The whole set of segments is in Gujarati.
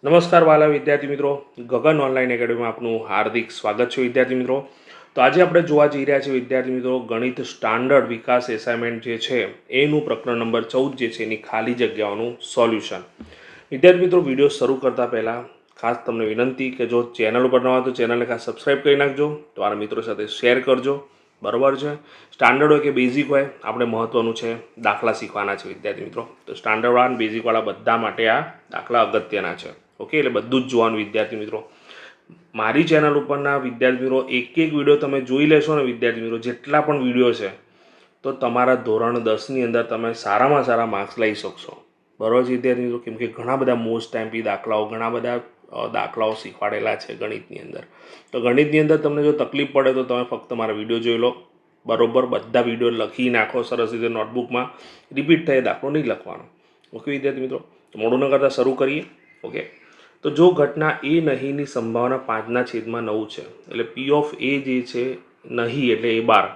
નમસ્કાર વાલા વિદ્યાર્થી મિત્રો, ગગન ઓનલાઈન એકેડમીમાં આપનું હાર્દિક સ્વાગત છે વિદ્યાર્થી મિત્રો. તો આજે આપણે જોવા જઈ રહ્યા છીએ વિદ્યાર્થી મિત્રો ગણિત સ્ટાન્ડર્ડ વિકાસ એસાઇનમેન્ટ જે છે એનું પ્રકરણ નંબર 14 જે છે એની ખાલી જગ્યાઓનું સોલ્યુશન. વિદ્યાર્થી મિત્રો, વિડીયો શરૂ કરતા પહેલાં ખાસ તમને વિનંતી કે જો ચેનલ ઉપર ન હોય તો ચેનલને ખાસ સબસ્ક્રાઈબ કરી નાખજો, તમારા મિત્રો સાથે શેર કરજો. બરાબર છે. સ્ટાન્ડર્ડ હોય કે બેઝિક હોય, આપણે મહત્ત્વનું છે દાખલા શીખવાના છે વિદ્યાર્થી મિત્રો. તો સ્ટાન્ડર્ડ વાળા બેઝિકવાળા બધા માટે આ દાખલા અગત્યના છે. ઓકે, એટલે બધું જ જોવાનું વિદ્યાર્થી મિત્રો. મારી ચેનલ ઉપરના વિદ્યાર્થી મિત્રો એક વિડીયો તમે જોઈ લેશો ને વિદ્યાર્થી મિત્રો, જેટલા પણ વિડીયો છે તો તમારા ધોરણ 10ની અંદર તમે સારામાં સારા માર્ક્સ લઈ શકશો. બરાબર છે વિદ્યાર્થી મિત્રો, કેમ કે ઘણા બધા મોસ્ટ ટાઈમપી દાખલાઓ, ઘણા બધા દાખલાઓ શીખવાડેલા છે ગણિતની અંદર. તો ગણિતની અંદર તમને જો તકલીફ પડે તો તમે ફક્ત મારા વિડીયો જોઈ લો. બરાબર, બધા વિડીયો લખી નાખો સરસ રીતે નોટબુકમાં. રિપીટ થાય દાખલો નહીં લખવાનો. ઓકે વિદ્યાર્થી મિત્રો, તો મોડું ન કરતાં શરૂ કરીએ. ઓકે, તો જો ઘટના એ નહીંની સંભાવના 5/9 છે, એટલે પી ઓફ એ જે છે નહીં એટલે એ બાર,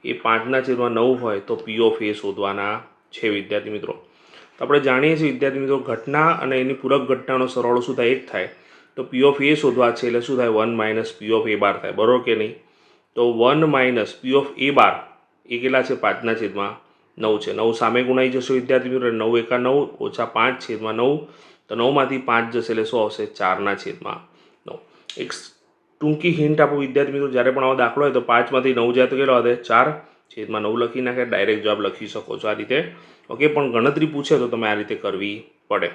એ 5/9 હોય તો પી ઓફ એ શોધવાના છે વિદ્યાર્થી મિત્રો. તો આપણે જાણીએ છીએ વિદ્યાર્થી મિત્રો, ઘટના અને એની પૂરક ઘટનાનો સરવાળો શું થાય? 1 થાય. તો પી ઓફ એ શોધવા છે એટલે શું થાય? 1 - પી ઓફ એ બાર થાય. બરાબર કે નહીં? તો 1 - પી ઓફ એ બાર એ કેટલા છે? 5/9 છે. 9 સામે ગુણાઈ જશે વિદ્યાર્થી મિત્રો, 9 × 9 ઓછા 5/9. તો 9માંથી 5 જશે એટલે શું આવશે? 4/9. એક ટૂંકી હિન્ટ આપો વિદ્યાર્થી મિત્રો, જ્યારે પણ આવો દાખલો હોય તો 5માંથી 9 જાય તો કેટલો આવે? 4/9 લખી નાખે, ડાયરેક્ટ જવાબ લખી શકો છો આ રીતે. ઓકે, પણ ગણતરી પૂછે તો તમે આ રીતે કરવી પડે.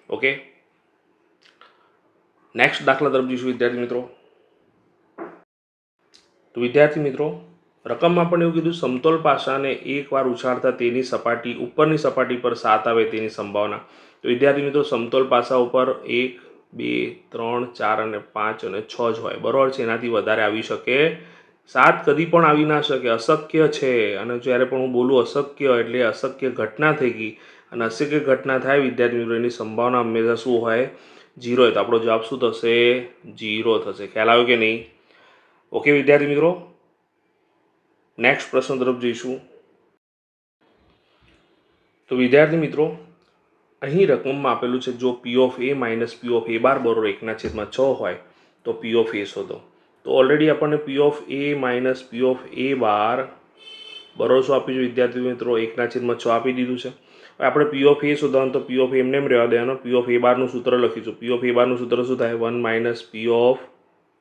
ઓકે, નેક્સ્ટ દાખલા તરફ જઈશું વિદ્યાર્થી મિત્રો. તો વિદ્યાર્થી મિત્રો, રકમમાં પણ એવું કીધું, સમતોલ પાસાને એકવાર ઉછાળતા તેની સપાટી ઉપરની સપાટી પર 7 આવે તેની સંભાવના. તો વિદ્યાર્થી મિત્રો, સમતોલ પાસા ઉપર 1, 2, 3, 4 અને 5 અને 6 જ હોય. બરાબર છે, એનાથી વધારે આવી શકે 7 કદી પણ આવી ના શકે, અશક્ય છે. અને જ્યારે પણ હું બોલું અશક્ય એટલે અશક્ય ઘટના થઈ ગઈ, અને અશક્ય ઘટના થાય વિદ્યાર્થી મિત્રો એની સંભાવના હંમેશા શું હોય? 0 હોય. તો આપણો જવાબ શું થશે? 0 થશે. ખ્યાલ આવ્યો કે નહીં? ઓકે વિદ્યાર્થી મિત્રો, નેક્સ્ટ પ્રશ્ન તરફ જઈશું. તો વિદ્યાર્થી મિત્રો, અહીં રકમમાં આપેલું છે જો p of A minus P of A bar બરોબર 1/6 હોય તો પી ઓફ એ શોધો. તો ઓલરેડી આપણને p of A minus P of A bar બરોબર શું આપ્યું છે વિદ્યાર્થી મિત્રો? 1/6 આપી દીધું છે. હવે આપણે પી ઓફ એ શોધવાનું, તો પી ઓફ એમને એમ રહેવા દેવાનો. પી ઓફ એ બારનું સૂત્ર લખીશું. પી ઓફ એ બારનું સૂત્ર શું થાય? 1 - પી ઓફ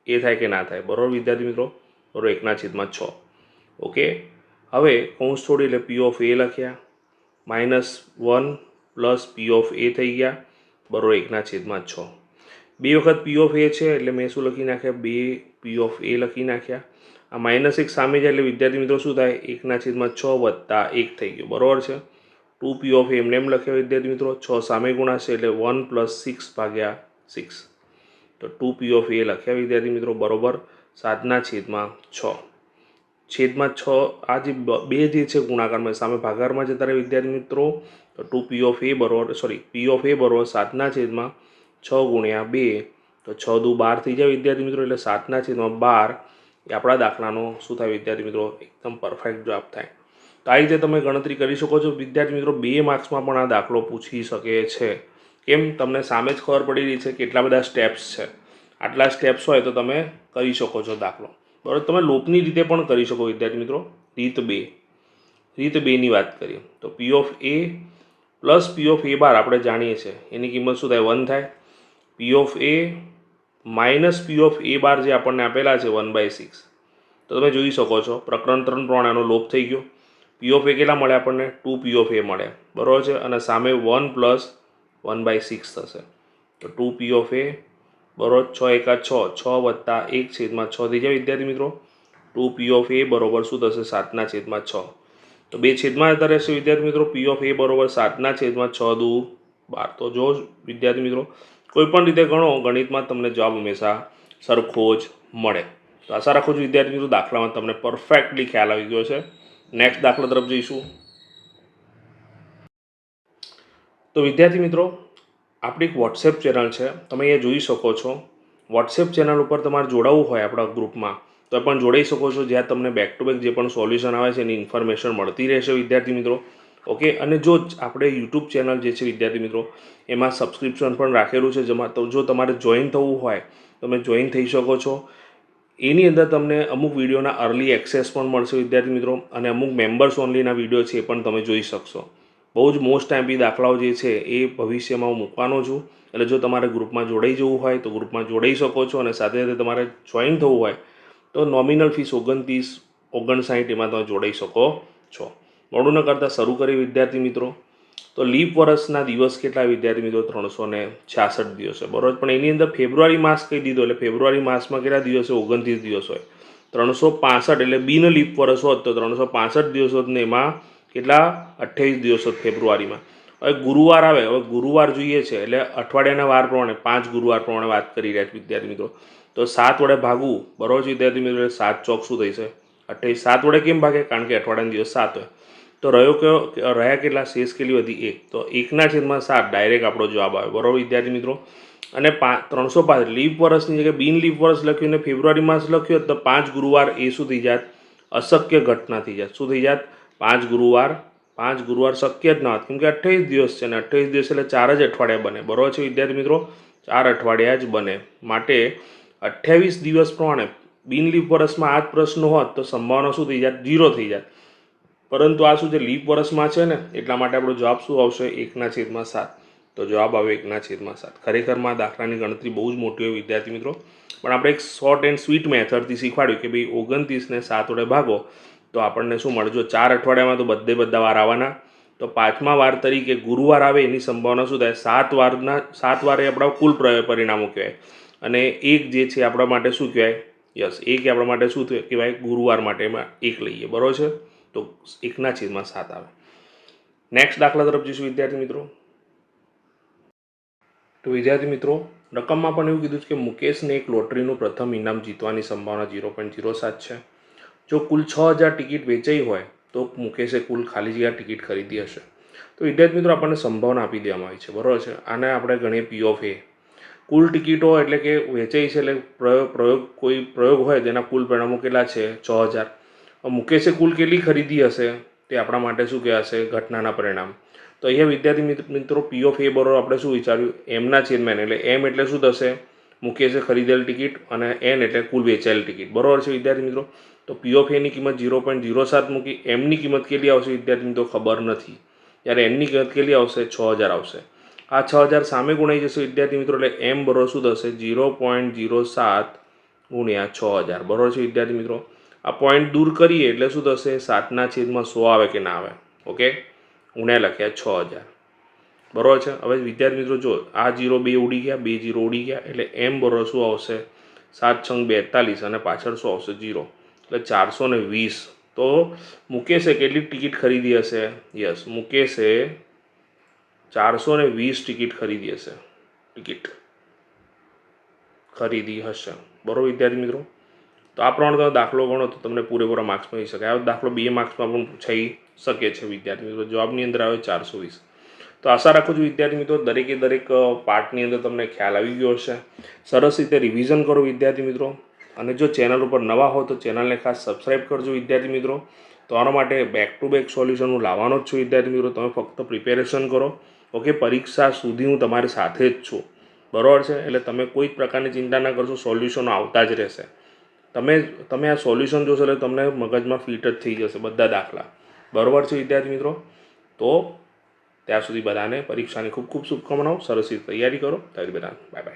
એ થાય કે ના થાય? બરોબર વિદ્યાર્થી મિત્રો, બરોબર 1/6. ઓકે, હવે કૌંસ છોડી એટલે પી ઓફ એ લખ્યા, -1 + પી ઓફ એ થઈ ગયા, બરોબર 1/6. 2 વખત પી ઓફ એ છે એટલે મેં શું લખી નાખ્યા? 2 પી ઓફ એ લખી નાખ્યા. આ -1 સામે જાય એટલે વિદ્યાર્થી મિત્રો શું થાય? 1/6 + 1 થઈ ગયો. બરાબર છે. 2 પી ઓફ એ એમને એમ લખ્યા વિદ્યાર્થી મિત્રો, 6 સામે ગુણાશે એટલે 1 + 6/6. તો 2 પી ઓફ એ લખ્યા વિદ્યાર્થી મિત્રો, બરોબર 7/6. છેદમાં 6 આ જે બે જે છે ગુણાકારમાં સામે ભાગાકારમાં જતા રહે વિદ્યાર્થી મિત્રો. તો 2 પી ઓફ એ બરોબર પી ઓફ એ બરોબર 7/6 × 2, તો 6 દુ 12 થઈ જાય વિદ્યાર્થી મિત્રો, એટલે 7/12 એ આપણા દાખલાનો શું થાય વિદ્યાર્થી મિત્રો? એકદમ પરફેક્ટ જવાબ થાય. તો આ રીતે તમે ગણતરી કરી શકો છો વિદ્યાર્થી મિત્રો. 2 માર્ક્સમાં પણ આ દાખલો પૂછી શકે છે. કેમ? તમને સામે જ ખબર પડી રહી છે કેટલા બધા સ્ટેપ્સ છે. આટલા સ્ટેપ્સ હોય તો તમે કરી શકો છો દાખલો. બરાબર, તમે લોપની રીતે પણ કરી શકો વિદ્યાર્થી મિત્રો. રીત 2ની વાત કરીએ તો P of A plus P of A bar આપણે જાણીએ છીએ એની કિંમત શું થાય? 1 થાય. P of A minus P of A bar જે આપણને આપેલા છે 1/6, તો તમે જોઈ શકો છો પ્રકરણ 3 પ્રમાણે એનો લોપ થઈ ગયો. પી ઓફ એ કેટલા મળે આપણને? 2 પી ઓફ એ મળે. બરાબર છે, અને સામે 1 + 1/6 થશે. તો 2 પી ઓફ એ બરોબર 6 × 6, 6 + 1/6 થઈ જાય વિદ્યાર્થી મિત્રો. 2 પી ઓફ એ બરોબર શું થશે? 7/6. તો 2 છેદમાં જતા રહેશે વિદ્યાર્થી મિત્રો. પી ઓફ એ બરોબર 7/6 દુ 12. તો જો વિદ્યાર્થી મિત્રો, કોઈ પણ રીતે ગણો ગણિતમાં તમને જવાબ હંમેશા સરખો જ મળે. તો આશા રાખું છું વિદ્યાર્થી મિત્રો દાખલામાં તમને પરફેક્ટલી ખ્યાલ આવી ગયો છે. નેક્સ્ટ દાખલા તરફ જઈશું. તો વિદ્યાર્થી મિત્રો, આપણી એક વોટ્સએપ ચેનલ છે, તમે અહીંયા જોઈ શકો છો. વોટ્સએપ ચેનલ ઉપર તમારે જોડાવવું હોય આપણા ગ્રુપમાં તો પણ જોડાઈ શકો છો, જ્યાં તમને બેક ટુ બેક જે પણ સોલ્યુશન આવે છે એની ઇન્ફોર્મેશન મળતી રહેશે વિદ્યાર્થી મિત્રો. ઓકે, અને જો આપણે યુટ્યુબ ચેનલ જે છે વિદ્યાર્થી મિત્રો એમાં સબસ્ક્રિપ્શન પણ રાખેલું છે, જેમાં તો જો તમારે જોઈન થવું હોય તમે જોઈન થઈ શકો છો. એની અંદર તમને અમુક વિડીયોના અર્લી એક્સેસ પણ મળશે વિદ્યાર્થી મિત્રો, અને અમુક મેમ્બર્સ ઓનલીના વિડીયો છે એ પણ તમે જોઈ શકશો. બહુ જ મોસ્ટ એમપી દાખલાઓ જે છે એ ભવિષ્યમાં હું મૂકવાનો છું. એટલે જો તમારે ગ્રુપમાં જોડાઈ જવું હોય તો ગ્રુપમાં જોડાઈ શકો છો, અને સાથે સાથે તમારે જોઈન થવું હોય તો નોમિનલ ફીસ 29-59 એમાં તમે જોડાઈ શકો છો. મોડું ન કરતાં શરૂ કરી વિદ્યાર્થી મિત્રો. તો લીપ વર્ષના દિવસ કેટલા વિદ્યાર્થી મિત્રો? 366 દિવસ હોય, બરોબર. પણ એની અંદર ફેબ્રુઆરી માસ કહી દીધો, એટલે ફેબ્રુઆરી માસમાં કેટલા દિવસ હોય? 29 દિવસ હોય. 365 એટલે બિન લીપ વર્ષ હોત તો 365 દિવસ હોત ને એમાં કેટલા? 28 દિવસ હોત ફેબ્રુઆરીમાં. હવે ગુરુવાર આવે, હવે ગુરુવાર જોઈએ છે એટલે અઠવાડિયાના વાર પ્રમાણે 5 ગુરુવાર પ્રમાણે વાત કરી રહ્યા છે વિદ્યાર્થી મિત્રો. તો 7 વડે ભાગવું, બરોબર છે વિદ્યાર્થી મિત્રો. એટલે 7 ચોક શું થઈ છે? 28. 7 વડે કેમ ભાગે? કારણ કે અઠવાડિયાના દિવસ 7 હોય. તો રહ્યા કેટલા? શેષ કેટલી વધી? 1. તો 1/7 ડાયરેક્ટ આપણો જવાબ આવે, બરોબર વિદ્યાર્થી મિત્રો. અને 305 લીપ વર્ષની જગ્યાએ બિન લીપ વર્ષ લખ્યું ને ફેબ્રુઆરી માસ લખ્યું તો 5 ગુરુવાર એ શું થઈ જાત? અશક્ય ઘટના થઈ જાત. શું થઈ જાત? 5 ગુરુવાર શક્ય જ ના હોત, કેમ કે 28 દિવસ છે ને 28 દિવસ એટલે 4 જ અઠવાડિયા બને, બરોબર છે વિદ્યાર્થી મિત્રો. 4 અઠવાડિયા જ બને. માટે 28 દિવસ પ્રમાણે બિન લીપ વર્ષમાં આ જ પ્રશ્ન હોત તો સંભાવના શું થઈ જાત? 0 થઈ જાત. પરંતુ આ શું છે? લીપ વર્ષમાં છે ને એટલા માટે આપણો જવાબ શું આવશે? 1/7. તો જવાબ આવે 1/7. ખરેખરમાં દાખલાની ગણતરી બહુ જ મોટી હોય વિદ્યાર્થી મિત્રો, પણ આપણે એક શોર્ટ એન્ડ સ્વીટ મેથડથી શીખવાડ્યું કે ભાઈ 29 ને 7 વડે ભાગો તો આપણને શું મળે? જો 4 અઠવાડિયામાં તો બધા વાર આવવાના, તો 5મા વાર તરીકે ગુરુવાર આવે એની સંભાવના શું થાય? 7 વાર એ આપણા કુલ પરિણામો કહેવાય, અને એક જે છે આપણા માટે શું કહેવાય? યસ, એક આપણા માટે શું કહેવાય? ગુરુવાર માટે એમાં 1 લઈએ, બરોબર છે. તો 1/7 આવે. નેક્સ્ટ દાખલા તરફ જઈશું વિદ્યાર્થી મિત્રો. તો વિદ્યાર્થી મિત્રો, રકમમાં પણ એવું કીધું છે કે મુકેશને એક લોટરીનું પ્રથમ ઇનામ જીતવાની સંભાવના 0.07 છે. જો કુલ 6000 ટિકિટ વેચાઈ હોય તો મુકેશે કુલ ખાલી જગ્યા ટિકિટ ખરીદી હશે. તો વિદ્યાર્થી મિત્રો આપણને સંભાવના આપી દેવામાં આવી છે, બરોબર છે. આને આપણે ગણીએ પી ઓફ એ. કુલ ટિકિટો એટલે કે વેચાઈ છે, એટલે કોઈ પ્રયોગ હોય તેના કુલ પરિણામો કેટલા છે? 6000. મુકેશે કુલ કેટલી ખરીદી હશે તે આપણા માટે શું કહેવાશે? ઘટનાના પરિણામ. તો અહીંયા વિદ્યાર્થી મિત્રો પી ઓફ એ બરોબર આપણે શું વિચાર્યું? એમના છેદમાં, એટલે એમ એટલે શું થશે? મુકેશે ખરીદેલ ટિકિટ, અને એન એટલે કુલ વેચાયેલ ટિકિટ, બરોબર છે વિદ્યાર્થી મિત્રો. તો પી ઓફ એની કિંમત 0.07 મૂકી. એમની કિંમત કેટલી આવશે વિદ્યાર્થી મિત્રો? ખબર નથી. ત્યારે એનની કિંમત કેટલી આવશે? 6000 આવશે. આ 6000 સામે ગુણાઈ જશે વિદ્યાર્થી મિત્રો, એટલે એમ બરોબર શું થશે? 0.07 ગુણ્યા 6000, બરોબર છે વિદ્યાર્થી મિત્રો. આ પોઈન્ટ દૂર કરીએ એટલે શું થશે? 7/100 આવે કે ના આવે? ઓકે, ગુણ્યા લખ્યા 6000, બરોબર છે. હવે વિદ્યાર્થી મિત્રો જો આ 0 2 ઉડી ગયા, 2 0 ઉડી ગયા, એટલે એમ બરોબર શું આવશે? 7×6 = 42, અને પાછળ શું આવશે? 0, એટલે 420. તો મુકેશે કેટલી ટિકિટ ખરીદી હશે? યસ, મુકેશે 420 ટિકિટ ખરીદી હશે. બરોબર વિદ્યાર્થી મિત્રો. તો આ પ્રમાણે તમે દાખલો ગણો તો તમને પૂરેપૂરા માર્ક્સ મળી શકે. આ દાખલો 2 માર્ક્સમાં પણ પૂછાઈ શકે છે વિદ્યાર્થી મિત્રો. જવાબની અંદર આવે 420. તો આશા રાખું છું વિદ્યાર્થી મિત્રો દરેક પાર્ટની અંદર તમને ખ્યાલ આવી ગયો હશે. સરસ રીતે રિવિઝન કરો વિદ્યાર્થી મિત્રો. અને જો ચેનલ ઉપર નવા હો તો ચેનલને ખાસ સબસ્ક્રાઈબ કરજો વિદ્યાર્થી મિત્રો. તો આના માટે બેક ટુ બેક સોલ્યુશન હું લાવવાનો જ છું વિદ્યાર્થી મિત્રો. તમે ફક્ત પ્રિપેરેશન કરો. ઓકે, પરીક્ષા સુધી હું તમારી સાથે જ છું, બરાબર છે. એટલે તમે કોઈ જ પ્રકારની ચિંતા ના કરશો, સોલ્યુશનો આવતા જ રહેશે. તમે આ સોલ્યુશન જોશો એટલે તમને મગજમાં ફિટ જ થઈ જશે બધા દાખલા, બરાબર છે વિદ્યાર્થી મિત્રો. તો ત્યાં સુધી બધાને પરીક્ષાની ખૂબ ખૂબ શુભકામનાઓ. સરસ રીતે તૈયારી કરો. ત્યાં બધાને બાય બાય.